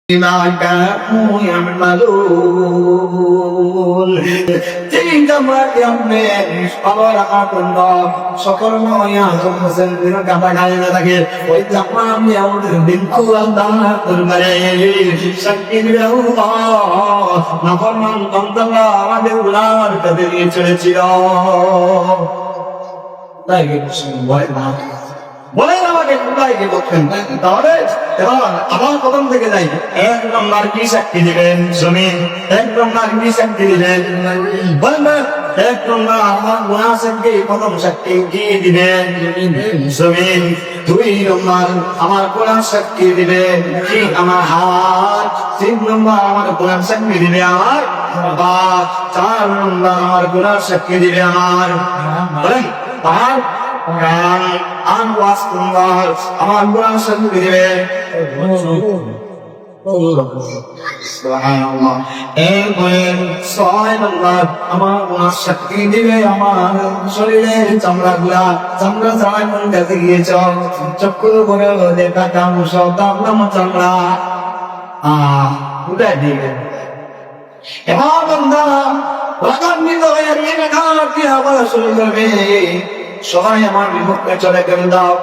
ما كانوا يعملون تلك مريم আবার আতন্দ সকল নয়া জমসেন দিন কাটা গায়ে না থাকে ওই জামা আমি আমাদের দিন আল্লাহ দরবারে শক্তি দিও নাফরমান বান্দা আমাদের উলার কাছে নিয়ে চলেছিল তাই বলে না বলেন আমাকে কোথায় কে বলছেন তাহলে এবার আমার প্রথম থেকে যাই এক নম্বর কি সাক্ষী দিবেন জমিন এক নম্বর কি সাক্ষী দিবেন বলেন এক নম্বর আমার গুনাহ সাক্ষী প্রথম সাক্ষী কি দিবেন জমিন দুই নম্বর আমার কোরআন সাক্ষী দিবেন কি আমার হাত তিন নম্বর আমার কোরআন সাক্ষী দিবে আমার বাপ চার নম্বর আমার কোরআন সাক্ষী দিবে আমার বলেন আর আমার কোরআন সাক্ষী দিবে আমার শক্তি দিবে আমার শরীরের চামড়া গুলা চামড়া ছাড়া কোন কাছে গিয়েছ চক্কর করে দেখা চামড় চামড়া কোথায় দিবে এবার বন্ধা রাগান্বিত হয়ে কি আবার শুরু করবে সবাই আমার বিপক্ষে চলে গেল দাও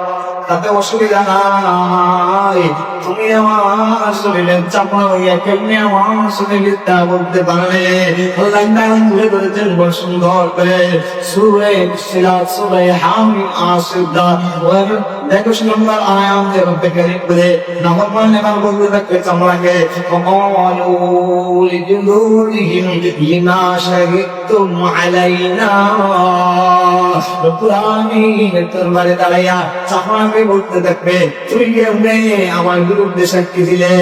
তাতে অসুবিধা নাই তুমি আমার শরীরের চাপড়া হইয়া কেমনি আমার শরীরের তা বলতে পারবে ঘুরে ধরেছেন বড় সুন্দর করে সুরে সিরাত সুরে হামি আসিদা দেখো নম্বর আয়াম যে রব্বে কারীম বলে নামাজ পড়লে এবার বলতে থাকবে চামড়াকে কমালু লিজুলুহিম লিমা শাহিদতুম আলাইনা রব্বুল আলামিন দরবারে দাঁড়াইয়া চামড়াকে বলতে থাকবে তুমি কেমনে আমার বিরুদ্ধে সাক্ষী দিলে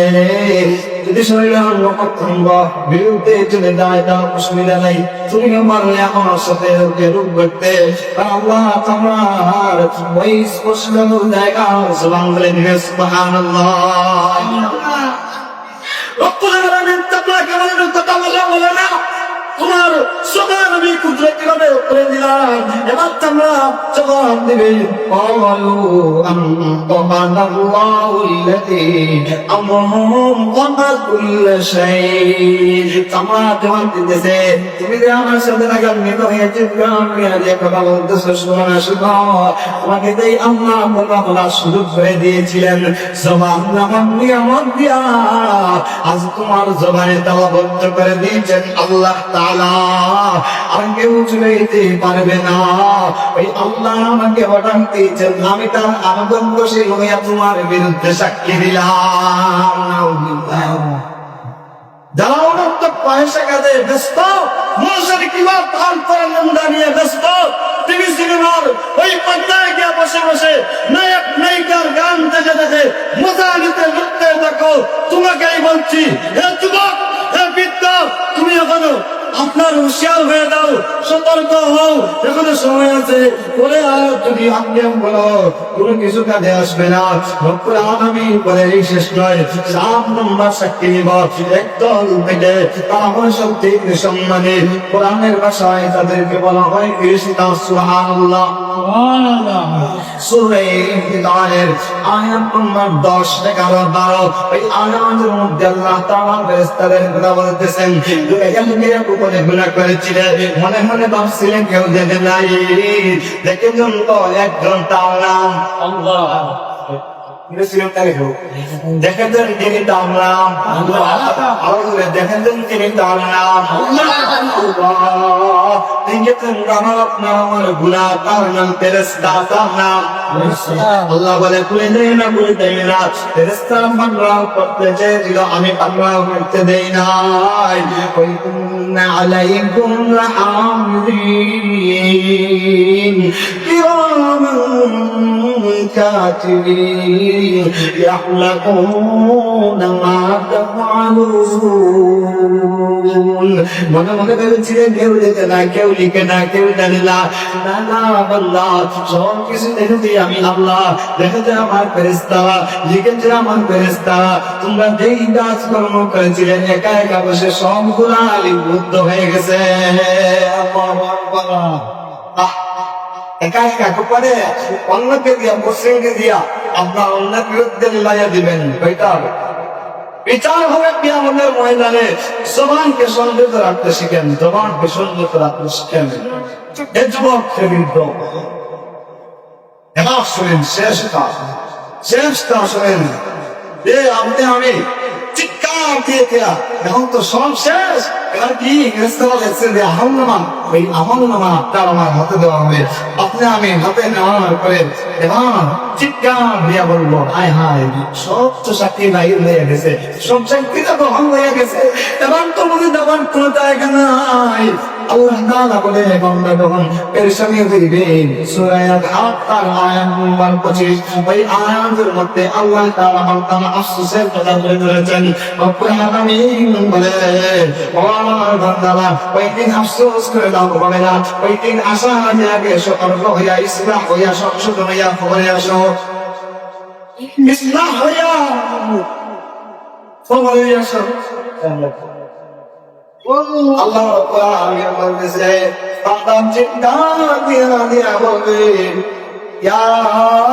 যদি শরীরে অন্য প্রত্যঙ্গ বিরুদ্ধে চলে যায় তা অসুবিধা নাই তুমি পারলে আমার সাথে রূপ করতে আল্লাহ তোমার ওই স্পষ্ট জায়গা সুবহান আল্লাহ সুবহানাল্লাহ রব্বুল আলামিন তোমাকে বলে না তোমার সবার আমি কুদরতি ভাবে করে দিলাম এবার তোমরা জবাব দিবে ক্বালু আনতাল্লাহু আল্লাযী আমরুহুম ওয়া কুল্লু শাই তোমরা জবাব দিতেছে তুমি যে আমার সাথে লাগান্বিত হয়েছে আমি যে কথা বলতেছো শোনা শুনো তোমাকে যে আল্লাহ বলা শুরু করে দিয়েছিলেন জবাব নামান নিয়ামত দিয়া আজ তোমার জবানে দেওয়া বন্ধ করে দিয়েছেন আল্লাহ আর কেউ চলে যেতে পারবে না ওই আল্লাহ আমাকে অর্ডার দিয়েছেন আমি তার আনন্দশীল হইয়া তোমার বিরুদ্ধে সাক্ষী দিলাম যারা অনন্ত পয়সা কাজে ব্যস্ত মানুষের কিবা তাল পরানন্দা নিয়ে ব্যস্ত টিভি সিনেমার ওই পর্দায় গিয়ে বসে বসে নায়ক নায়িকার গান দেখে দেখে মজা নিতে লুটতে দেখো তোমাকেই বলছি হে যুবক হে বৃদ্ধ তুমি এখনো আপনার হুঁশিয়ার হয়ে দাও সতর্ক হও এখনো সময় আছে পরে আর যদি আপনি বলো কোনো কিছু কাজে আসবে না রব্বুল আলামিন বলে এই শেষ নয় 7 নম্বর সাক্ষী নিব একদল থেকে তারা শক্তি সম্মানে কোরআনের ভাষায় তাদেরকে বলা হয় কৃষ্ণা সুবহানাল্লাহ সূরা ইমতিহানের আয়াত নম্বর 10 11 12 এই আয়াতের মধ্যে আল্লাহ তাআলা ফেরেশতাদের কথা বলতেছেন উপরে গুনাহ করেছিলেন মনে মনে ভাবছিলেন কেউ দেখে নাই দেখেছেন তো একজন তার নাম আল্লাহ দেখেছেন তিনি তার নাম দেখেছেন তিনি তার নাম দেখেছেন আমার গুনাহ তার নাম ফেরেশতা তার নাম আল্লাহ বলে তুলে দেয় না বলে দেয় না ফেরেশতা পাকড়াও করতে চেয়েছিল আমি পাকড়াও করতে দেই নাই আলাইকুম হামিদিন কিরামান কাতিবিন ইয়াহলাকুনা মা তাফআলুন মনে মনে ভেবেছিলেন কেউ দেখে না কেউ লিখে না কেউ জানে না না আল্লাহ সব কিছু দেখেছি আমি আল্লাহ দেখেছে আমার ফেরেশতা লিখেছে আমার ফেরেশতা তোমরা যেই কাজ কর্ম করেছিলেন একা একা বসে সবগুলা লিপিবদ্ধ হয়ে গেছে একা একা করে অন্যকে দিয়া মুসলিমকে দিয়া আপনার অন্যের বিরুদ্ধে মিলাইয়া দিবেন ওইটা হবে বিচার হবে কিয়ামতের ময়দানে। জবানকে সংযত রাখতে শিখেন, জবানকে সংযত রাখতে শিখেন। এ যুবক বৃদ্ধ, এবার শুনেন শেষটা শুনেন। আপনি আমি চিৎকার দিয়ে দেয়া, এখন তো সব শেষ। এবার কি লেগছে যে ওই আমলনামা আপনার আমার হাতে দেওয়া হবে। আপনি আমি হাতে নেওয়ার পরে এবার চিৎকার দিয়া বলবো, হায় হায়, সব তো চাকরি বাহির হয়ে গেছে, সব চাকরিটা গ্রহণ হয়ে গেছে, এবার তো মনে দেওয়ার কোনো জায়গা নাই। আল্লাহ তাআলা বলে, বান্দা যখন পেরেশানি হইবে, সূরা আল-হাক্কার আয়াত নম্বর 25, ওই আয়াতের মধ্যে আল্লাহ তাআলা বান্দার আফসোসের কথা বলে ধরেছেন। রব্বুল আলামিন বলে, ও আমার বান্দারা, ওই দিন আফসোস করে দাও হবে না, ওই দিন আসার আগে আগে সতর্ক হইয়া, ইসলাহ হইয়া, সংশোধন হইয়া খবরে আসো, ইসলাহ হইয়া খবরে আসো। আল্লাহ আমিন বলতেছে, বান্দা চিৎকার দিয়া বলবে, ইয়া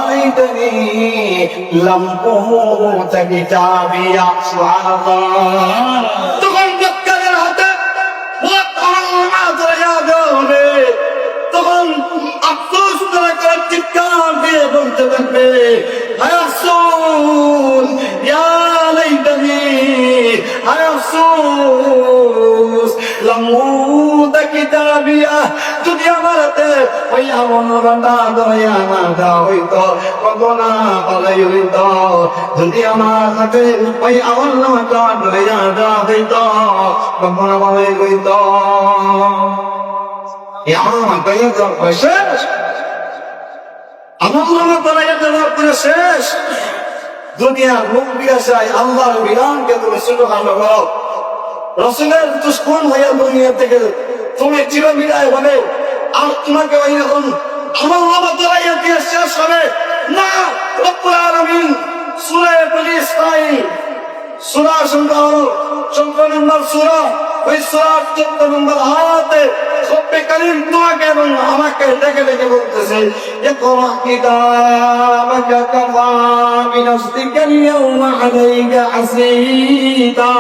লাইতানি লাম কুতা কিতাবিয়া। সুবহানাল্লাহ। তখন মক্কার হাতে ওয়াতাল্লাহ ধরিয়া দেবে, তখন আফসোস করে চিৎকার দিয়ে বলতে থাকবে, হায় আফসোস, ইয়া লাইতানি, হায় আফসোস, লাম কুতা কিতাবিয়া। যদি আমার হাতে ওই আমলনামা ধরিয়া না দেওয়া হইতো, কত না ভালোই হইতো। যদি আমার হাতে ওই আমলনামাটা ধরিয়া দেওয়া হইতো, কত না ভালোই হইতো। এই আমলনামা ধরিয়া দেওয়ার পরে শেষ, আমলনামা ধরিয়া দেওয়ার পরে শেষ। দুনিয়ার মুখ দিয়া চাই, আল্লাহর বিধানকে তুমি ছোট খাটো করো, রাসূলের দুশমন হইয়া দুনিয়া থেকে তুমি চিরবিদায় হবে। আর তোমাকে ওই রকম আমলনামা ধরাইয়া দিয়ে শেষ হবে না। রব্বুল আলামিন সূরা বনী ইসরাঈল, সূরা সংখ্যা 14 নম্বর সূরা, ওই সূরা 14 নম্বর আয়াতে রব্বে কারীম তোমাকে এবং আমাকে ডেকে ডেকে বলতেছে, ইকরা কিতাবাকা কাফা বিনাফসিকা আল-ইয়াওমা আলাইকা হাসীবা।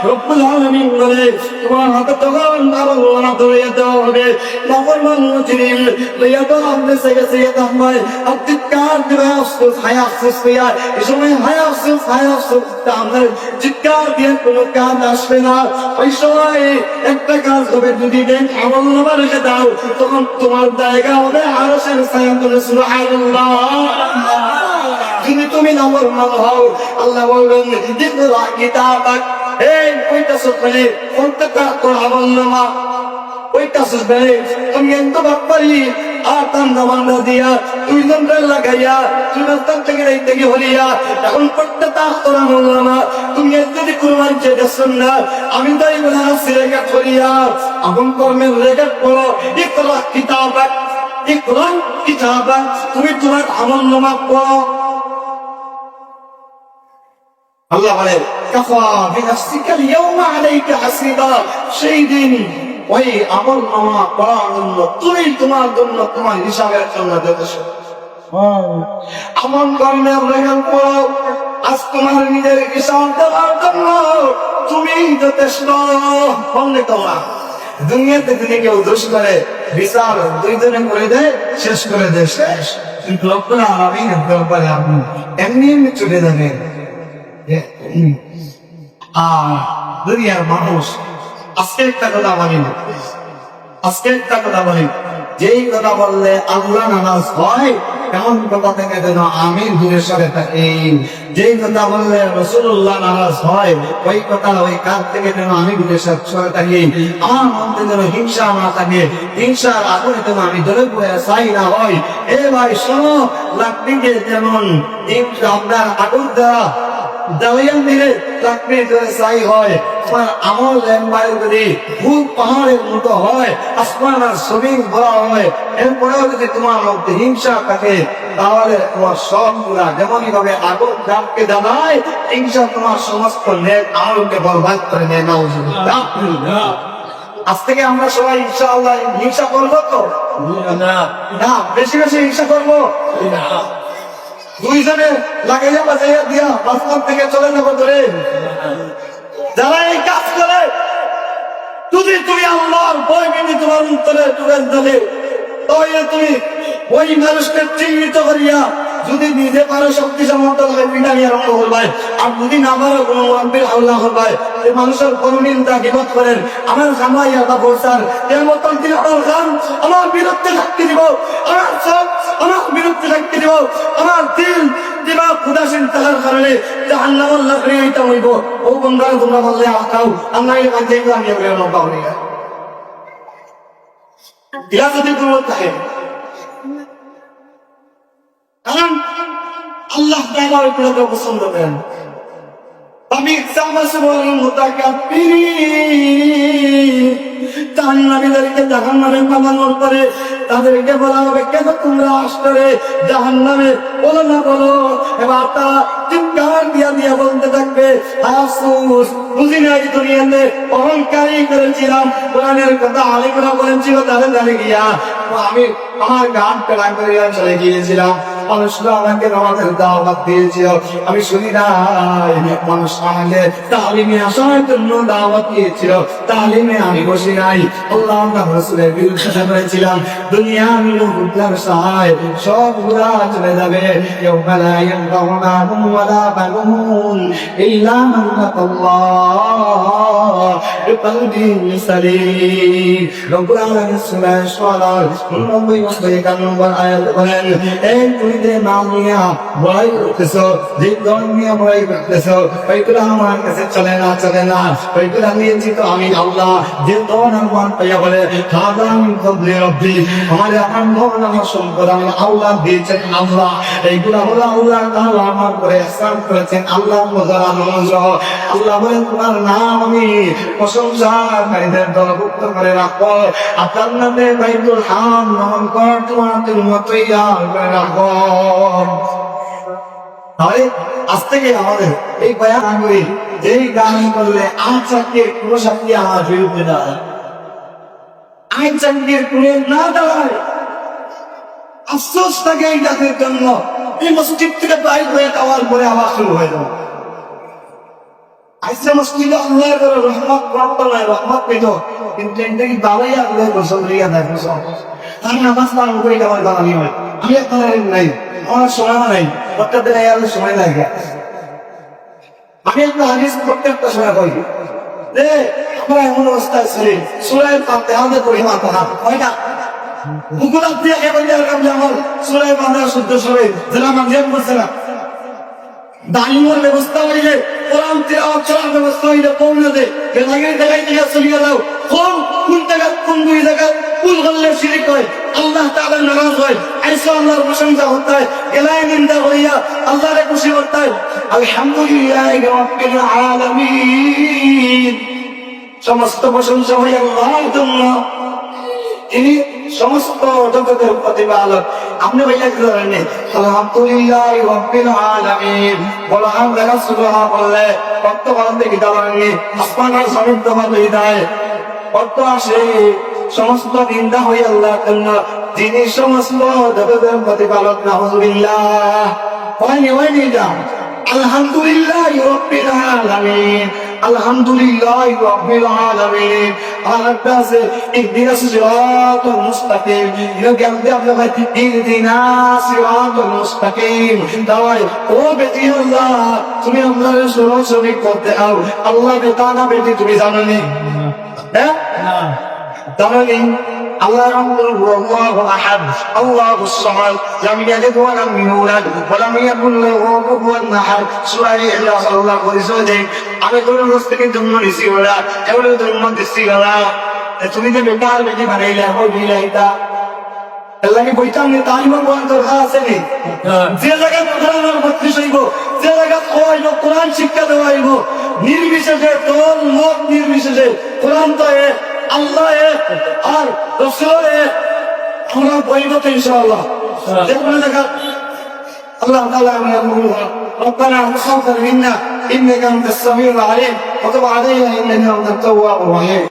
রব্বুল আলামিন বলে, তোমার হাতে তখন আমলনামা ধরিয়ে দেওয়া হবে। নাফরমান মুজরিম লইয়া তো আপনি গেছে তাহমায় আর চিৎকার দিবে, আফসোস, হায় আফসোস হইয়া। এই সময় হায় আফসোস, হায় আফসোস আমাদের চিৎকার দিয়ে কোনো কাজ আসবে না। ওই সময় একটা কাজ হবে, যদি দেখ আমলনামা রেখে দাও, তখন তোমার জায়গা হবে আরশের ছায়াতলে। সুবহানাল্লাহ। যদি তুমি নাফরমান হও, আল্লাহ বলবেন, ইকরা কিতাবাক, এই ওইটা সত্যি প্রত্যেকটা তোর আমলনামা ওইটা সুসবে, তুমি এত বাপ্পারি আর তান্দা বান্দা দিয়া তুই জনটা লাগাইয়া তুই রাস্তার থেকে রাইতে গিয়ে হলিয়া, এখন প্রত্যেকটা তোর আমলনামা তুমি যদি কুরবান চেয়েছেন না, আমি তাই বলে আসছি রেখাত করিয়া আপন কর্মের রেখাত করো। ইকরা কিতাবাক, ইকরা কিতাবাক, তুমি তোমার আমলনামা পড়ো। আল্লাহ বলে, কাফা বিনাফসিকা আল-ইয়াওমা আলাইকা হাসীবা। সেই দিন ওই আমলনামা পড়ার জন্য তুমি তোমার জন্য, তোমার হিসাবের জন্য যথেষ্ট। আমল কর্মের রেখাত করো, আজ তোমার নিজের হিসাব দেওয়ার জন্য তুমি যথেষ্ট। বললে তোমরা দুনিয়াতে যদি কেউ দোষ করে, বিচার দুইজনে করে দেয়, শেষ করে দেয়, শেষ। কিন্তু রব্বুল আলামিনের দরবারে আপনি এমনি এমনি চলে যাবেন। আর দুনিয়ার মানুষ আজকে একটা কথা বলি, আজকে একটা কথা বলি, যেই কথা বললে আল্লাহ নারাজ হয় এমন কথা থেকে যেন আমি দূরে সরে থাকি। যেই কথা বললে রাসূলুল্লাহ নারাজ হয় ওই কথা, ওই কাজ থেকে যেন আমি দূরে সরে থাকি। আমার মধ্যে যেন হিংসা না থাকে, হিংসার আগুনে যেন আমি জ্বলে পুড়ে ছাই না হয়। এ ভাই শোনো, লাকড়িকে যেমন আপনার আগুন দেওয়া দাওয়াইয়া দিলে লাকড়ি ধরে ছাই হয়, তোমার আমল লেম্বায় যদি ভুল পাহাড়ের মতো হয়, আসমান আর জমিন ভরা হয়, এরপরেও যদি তোমার মধ্যে হিংসা থাকে, তাহলে তোমার সবগুলা যেমনই ভাবে আগুন জানকে জানায়, হিংসা তোমার সমস্ত নেক আমলকে বরবাদ করে নেয়। নাউজুবিল্লাহ। আজ থেকে আমরা সবাই ইনশাআল্লাহ হিংসা করবো তো না, বেশি বেশি হিংসা করবো। দুইজনে লাগাইয়া বাজাইয়া দিয়া বাসমান থেকে চলে যাবো ধরে। যারা এই কাজ করে, যদি তুমি আল্লাহর ভয় মেনে তোমার অন্তরে ঢুকে দিলে, তাহলে তুমি ওই মানুষকে চিহ্নিত করিয়া যদি নিজে পারো শক্তি সামর্থ্য বিনামিয়া রক্ত করবাই, আর যদি না পারো কোনো আব্বির আল্লাহ করবাই, এই মানুষের কোনদিন তা গিবত করেন আমার জামাইয়া বা বলসার এর মতন তিনি আমার বিরুদ্ধে সাক্ষী দিব, আমার সব আমার বিরুদ্ধে সাক্ষী দিব, আমার দিল দিমাগ উদাসীন থাকার কারণে জাহান্নামের লাকড়ি এটা হইব। ও বন্ধুরা তোমরা বললে আঁকাও আমরা এই কাজে আমি নৌকাও নিয়ে ইলা যদি কোনো থাকে, কারণ আল্লাহ তাআলা এগুলোকে পছন্দ করেন। আমি জাহান্নামীদেরকে জাহান্নামে পালানোর পরে তাদেরকে বলা হবে কেন তোমরা আসলে জাহান্নামে, বলো না বলো। এবার তারা চিৎকার দিয়া দিয়া বলতে থাকবে আফসোস, বুঝি নাই দুনিয়াতে অহংকারী করেছিলাম, কোরআনের কথা আলেমরা বলেছিল তাদের দাঁড়িয়ে গিয়া আমি আমার গান পেলা করে চলে গিয়েছিলাম। মানুষরা আমাকে আমাদের দাওয়াত দিয়েছিল, আমি শুনি নাই। মানুষ আমাকে তালিমে আসার জন্য দাওয়াত দিয়েছিল, তালিমে আমি বসি নাই। আল্লাহ রাসূলের বিরুদ্ধে করেছিলাম। দুনিয়ার লোকগুলোর সহায় সব গুলা চলে যাবে। ইয়াউমা লা ইয়ানফাউ মালুন ওয়ালা বানুন ইল্লা মান আতাল্লাহ বিকলবিন সালিম। রব্বুল আলামিন সূরা শুআরা 99 নম্বর আয়াত বলেন, এই যে মামিয়া ভয় করতেছো, যে ধর্ম নিয়ে ভয় করতেছো, ওইগুলো আমার কাছে চলে না চলে না, ওইগুলো নিয়েছি তো আমি আল্লাহ। যে ধর্ম আমার পাইয়া বলে খাদাম কবলে রব্বি, আমাদের আমার ধর্ম আমার সম্পদ আমার আল্লাহ দিয়েছেন আল্লাহ। এইগুলো হলো আল্লাহ তাআলা আমার করে ইহসান করেছেন। আল্লাহ মজার নজর আল্লাহ বলেন তোমার নাম আমি প্রশংসাকারীদের দলভুক্ত করে রাখবো। আপনার নামে বাইতুল হাম নাম কর তোমার মতোই করে রাখবো। তাহলে আজ থেকে আমাদের এই বয়ান করি, এই গান করলে আইন চাকরির কোনো সাক্ষী আমার বিরুদ্ধে দাঁড়ায়, আইন চাকরির কোনো না দাঁড়ায়। আফসোস থাকে এই জাতির জন্য। এই মসজিদ থেকে বাইর হয়ে যাওয়ার পরে আবার শুরু হয়ে যাবে। আইসা মসজিদে আল্লাহর করে রহমত প্রাপ্ত নয়, রহমত পেত, কিন্তু এটা কি দাঁড়াইয়া আল্লাহ গোসল রিয়া দেয় গোসল তার নামাজ পালন করে আমার দাঁড়ানি হয়। আমি আপনার নাই, আমার সময় নাই, প্রত্যেকদিন আল্লাহ সময় নাই। আমি একটা হাদিস প্রত্যেকটা সময় করি যে আমরা এমন অবস্থায় ছিলি সূরা ফাতিহা পড়ি মাত্র না কয়টা মুকুল দিয়ে কেবল আমার সূরা ফাতিহা শুদ্ধ সবাই যারা মানজাম করছে না। দাঁড়িয়ে ব্যবস্থা হইলে কোরআন তিলাওয়াত করার ব্যবস্থা হইলে পৌঁছে দে লাগাই দেখাই দিয়ে চলিয়ে যাও। কোন জায়গা কোন দুই জায়গা কুল করলে শিরিক হয়, আল্লাহ তাআলা নারাজ হয়, আইসা আল্লাহর প্রশংসা করতে হয়, এলাই নিন্দা হইয়া আল্লাহরে খুশি করতে হয়। আলহামদুলিল্লাহি রাব্বিল আলামিন, সমস্ত প্রশংসা হয় আল্লাহর জন্য, তিনি সমস্ত জগতের প্রতিপালক। আপনি ভাইয়া কি ধরেন আলহামদুলিল্লাহি রাব্বিল আলামিন বলা আমরা সুবহান বললে কত বলেন দেখি দাঁড়াননি আসমানের সমুদ্র ভাবে হৃদয় কত আসে। সমস্ত নিন্দা হই আল্লাহর জন্য, যিনি সমস্ত জগতের প্রতিপালক। নাউযুবিল্লাহ হয়নি যান আলহামদুলিল্লাহি রাব্বিল আলামিন, আলহামদুলিল্লাহি রাব্বিল আলামিন। আল্লাহকে ইহদিনাস সিরাতাল মুস্তাকিম, ইহকে আমরা ইহদিনাস সিরাতাল মুস্তাকিম দাওয়াই। ও বেটি আল্লাহ তুমি আমাদের সরসরি করতে আও। আল্লাহ বেটানা বেটি তুমি জানো নি? হ্যাঁ না জানো নি? আল্লাহ আল্লাহু আহাদ আল্লাহুস সামাদ লাম ইয়ালিদ ওয়া লাম ইউলাদ ওয়া লাম ইয়াকুল লাহু কুফুয়ান আহাদ। সূরা ইখলাস আল্লাহ বলেছে যে আমি তোর থেকে জন্ম নিছি ওরা এগুলো জন্ম দিছি ওরা। তুমি যে বেকার বেটি বানাইলা ওই বিলাইতা আল্লাহ কি বইতাম নি তালিম কোরআন দরকার আছে নি? যে জায়গায় কোরআনের বত্রিশ হইব, যে জায়গায় হইব কোরআন শিক্ষা দেওয়া হইব, নির্বিশেষে দল মত নির্বিশেষে কোরআন তো আল্লাহ আর রাসূল আমরা বইব তো ইনশাআল্লাহ। যেখানে দেখা আল্লাহ তাআলা ربنا تقبل منا انك انت السميع العليم وتب علينا انك انت التواب الرحيم.